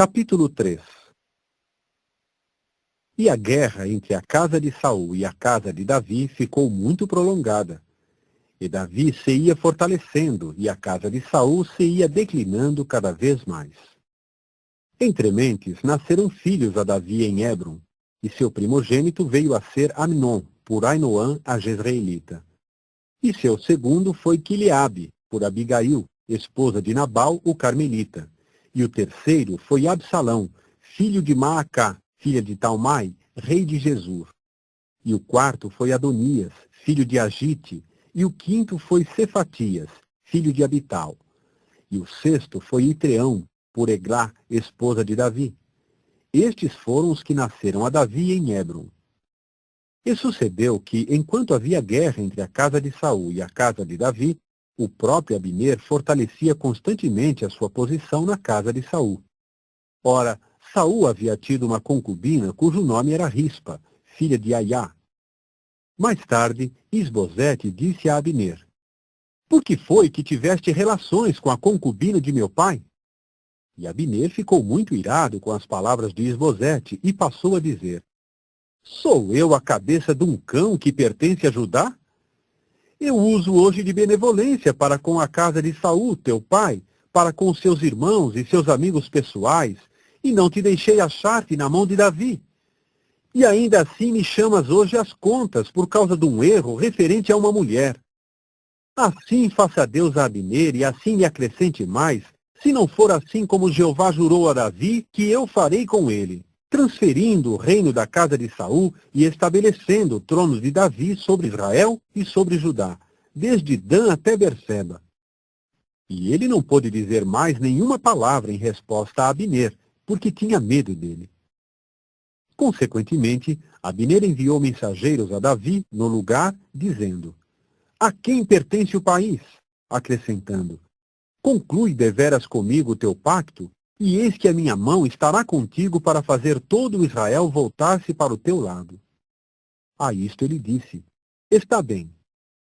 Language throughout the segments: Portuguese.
Capítulo 3. E a guerra entre a casa de Saul e a casa de Davi ficou muito prolongada. E Davi se ia fortalecendo, e a casa de Saul se ia declinando cada vez mais. Entre mentes nasceram filhos a Davi em Hebron, e seu primogênito veio a ser Amnon, por Ainoã a Jezreelita. E seu segundo foi Quileabe, por Abigail, esposa de Nabal, o Carmelita. E o terceiro foi Absalão, filho de Maacá, filha de Talmai, rei de Gesur. E o quarto foi Adonias, filho de Agite, e o quinto foi Cefatias, filho de Abital. E o sexto foi Itreão, por Eglá, esposa de Davi. Estes foram os que nasceram a Davi em Hebron. E sucedeu que, enquanto havia guerra entre a casa de Saul e a casa de Davi, o próprio Abner fortalecia constantemente a sua posição na casa de Saul. Ora, Saul havia tido uma concubina cujo nome era Rispa, filha de Aiá. Mais tarde, Isbosete disse a Abner: Por que foi que tiveste relações com a concubina de meu pai? E Abner ficou muito irado com as palavras de Isbosete e passou a dizer: Sou eu a cabeça de um cão que pertence a Judá? Eu uso hoje de benevolência para com a casa de Saul, teu pai, para com seus irmãos e seus amigos pessoais, e não te deixei achar-te na mão de Davi. E ainda assim me chamas hoje às contas por causa de um erro referente a uma mulher. Assim faça Deus a Abner e assim lhe acrescente mais, se não for assim como Jeová jurou a Davi, que eu farei com ele, transferindo o reino da casa de Saul e estabelecendo o trono de Davi sobre Israel e sobre Judá, desde Dan até Berseba. E ele não pôde dizer mais nenhuma palavra em resposta a Abner, porque tinha medo dele. Consequentemente, Abner enviou mensageiros a Davi no lugar, dizendo: A quem pertence o país? Acrescentando: Conclui deveras comigo o teu pacto, e eis que a minha mão estará contigo para fazer todo o Israel voltar-se para o teu lado. A isto ele disse: Está bem,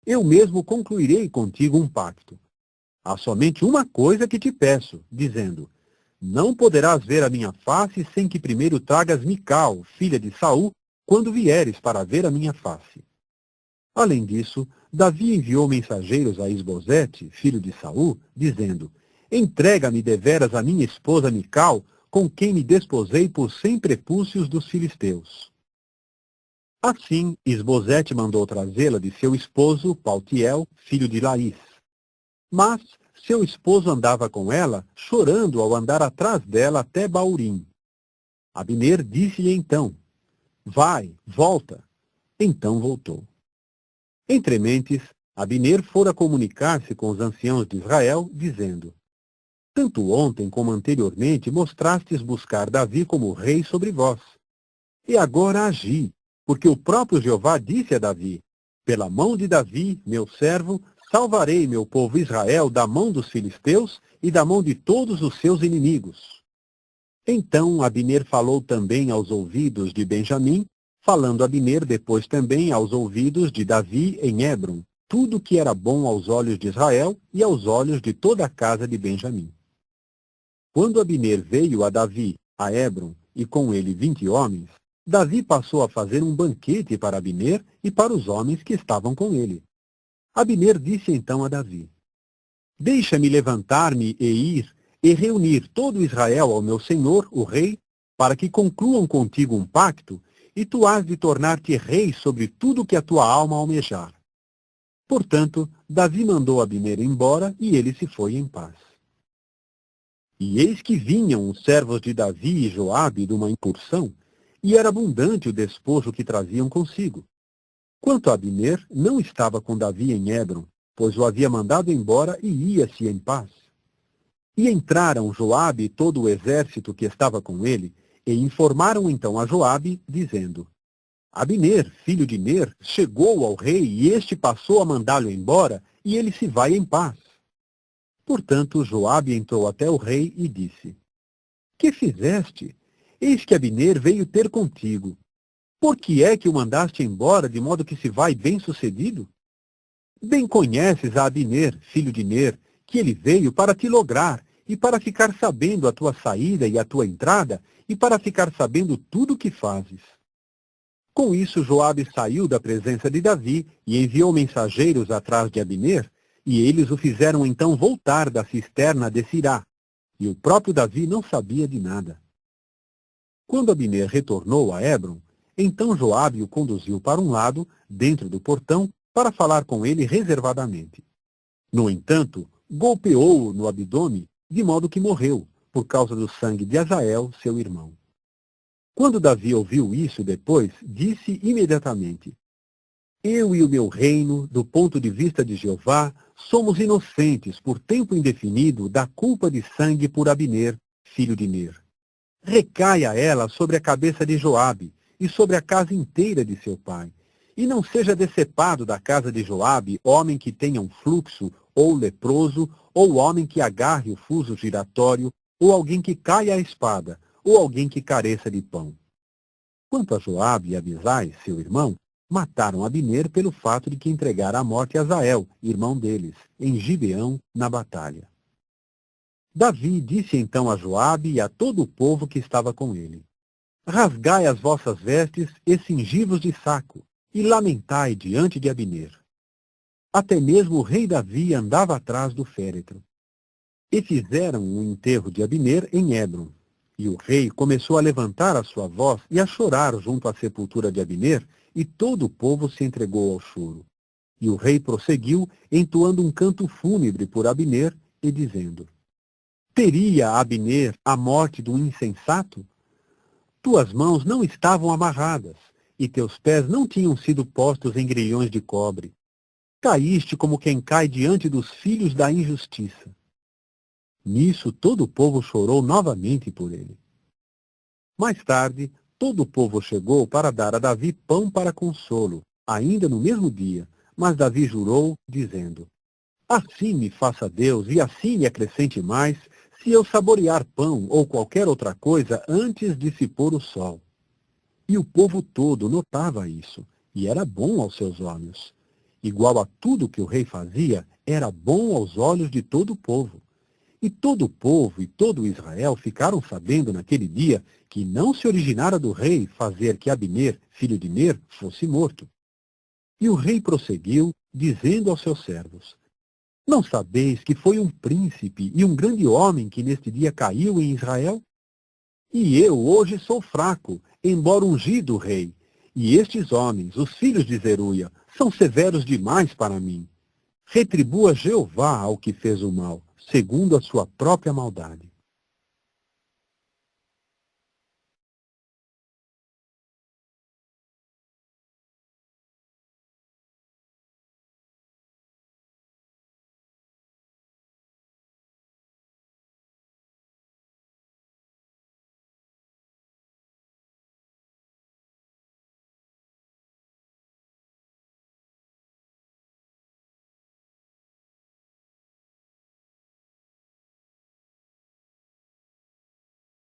eu mesmo concluirei contigo um pacto. Há somente uma coisa que te peço, dizendo: Não poderás ver a minha face sem que primeiro tragas Mical, filha de Saul, quando vieres para ver a minha face. Além disso, Davi enviou mensageiros a Isbosete, filho de Saul, dizendo: Entrega-me deveras a minha esposa Mical, com quem me desposei por 100 prepúcios dos filisteus. Assim, Isbosete mandou trazê-la de seu esposo, Paltiel, filho de Laís. Mas seu esposo andava com ela, chorando ao andar atrás dela até Baurim. Abner disse-lhe então: Vai, volta. Então voltou. Entre mentes, Abner fora comunicar-se com os anciãos de Israel, dizendo: Tanto ontem como anteriormente mostrastes buscar Davi como rei sobre vós. E agora agi, porque o próprio Jeová disse a Davi: Pela mão de Davi, meu servo, salvarei meu povo Israel da mão dos filisteus e da mão de todos os seus inimigos. Então Abner falou também aos ouvidos de Benjamim, falando Abner depois também aos ouvidos de Davi em Hebron, tudo que era bom aos olhos de Israel e aos olhos de toda a casa de Benjamim. Quando Abner veio a Davi, a Hebron, e com ele 20 homens, Davi passou a fazer um banquete para Abner e para os homens que estavam com ele. Abner disse então a Davi: Deixa-me levantar-me e ir, e reunir todo Israel ao meu senhor, o rei, para que concluam contigo um pacto, e tu hás de tornar-te rei sobre tudo que a tua alma almejar. Portanto, Davi mandou Abner embora, e ele se foi em paz. E eis que vinham os servos de Davi e Joabe de uma incursão, e era abundante o despojo que traziam consigo. Quanto a Abner, não estava com Davi em Hebron, pois o havia mandado embora e ia-se em paz. E entraram Joabe e todo o exército que estava com ele, e informaram então a Joabe, dizendo: Abner, filho de Ner, chegou ao rei, e este passou a mandá-lo embora, e ele se vai em paz. Portanto, Joabe entrou até o rei e disse: Que fizeste? Eis que Abner veio ter contigo. Por que é que o mandaste embora, de modo que se vai bem-sucedido? Bem conheces a Abner, filho de Ner, que ele veio para te lograr, e para ficar sabendo a tua saída e a tua entrada, e para ficar sabendo tudo o que fazes. Com isso, Joabe saiu da presença de Davi e enviou mensageiros atrás de Abner, e eles o fizeram então voltar da cisterna de Sirá, e o próprio Davi não sabia de nada. Quando Abner retornou a Hebron, então Joabe o conduziu para um lado, dentro do portão, para falar com ele reservadamente. No entanto, golpeou-o no abdômen, de modo que morreu, por causa do sangue de Azael, seu irmão. Quando Davi ouviu isso depois, disse imediatamente: Eu e o meu reino, do ponto de vista de Jeová, somos inocentes por tempo indefinido da culpa de sangue por Abner, filho de Ner. Recaia ela sobre a cabeça de Joabe e sobre a casa inteira de seu pai. E não seja decepado da casa de Joabe homem que tenha um fluxo, ou leproso, ou homem que agarre o fuso giratório, ou alguém que caia à espada, ou alguém que careça de pão. Quanto a Joabe e Abisai, seu irmão, mataram Abner pelo fato de que entregara à morte Azael, irmão deles, em Gibeão, na batalha. Davi disse então a Joabe e a todo o povo que estava com ele: Rasgai as vossas vestes e cingi-vos de saco, e lamentai diante de Abner. Até mesmo o rei Davi andava atrás do féretro. E fizeram o enterro de Abner em Hebron. E o rei começou a levantar a sua voz e a chorar junto à sepultura de Abner, e todo o povo se entregou ao choro. E o rei prosseguiu, entoando um canto fúnebre por Abner, e dizendo: Teria Abner a morte do insensato? Tuas mãos não estavam amarradas, e teus pés não tinham sido postos em grilhões de cobre. Caíste como quem cai diante dos filhos da injustiça. Nisso todo o povo chorou novamente por ele. Mais tarde, todo o povo chegou para dar a Davi pão para consolo, ainda no mesmo dia, mas Davi jurou, dizendo: Assim me faça Deus e assim me acrescente mais, se eu saborear pão ou qualquer outra coisa antes de se pôr o sol. E o povo todo notava isso, e era bom aos seus olhos. Igual a tudo que o rei fazia, era bom aos olhos de todo o povo. E todo o povo e todo Israel ficaram sabendo naquele dia que não se originara do rei fazer que Abner, filho de Ner, fosse morto. E o rei prosseguiu, dizendo aos seus servos: Não sabeis que foi um príncipe e um grande homem que neste dia caiu em Israel? E eu hoje sou fraco, embora ungido rei. E estes homens, os filhos de Zeruia, são severos demais para mim. Retribua Jeová ao que fez o mal, segundo a sua própria maldade.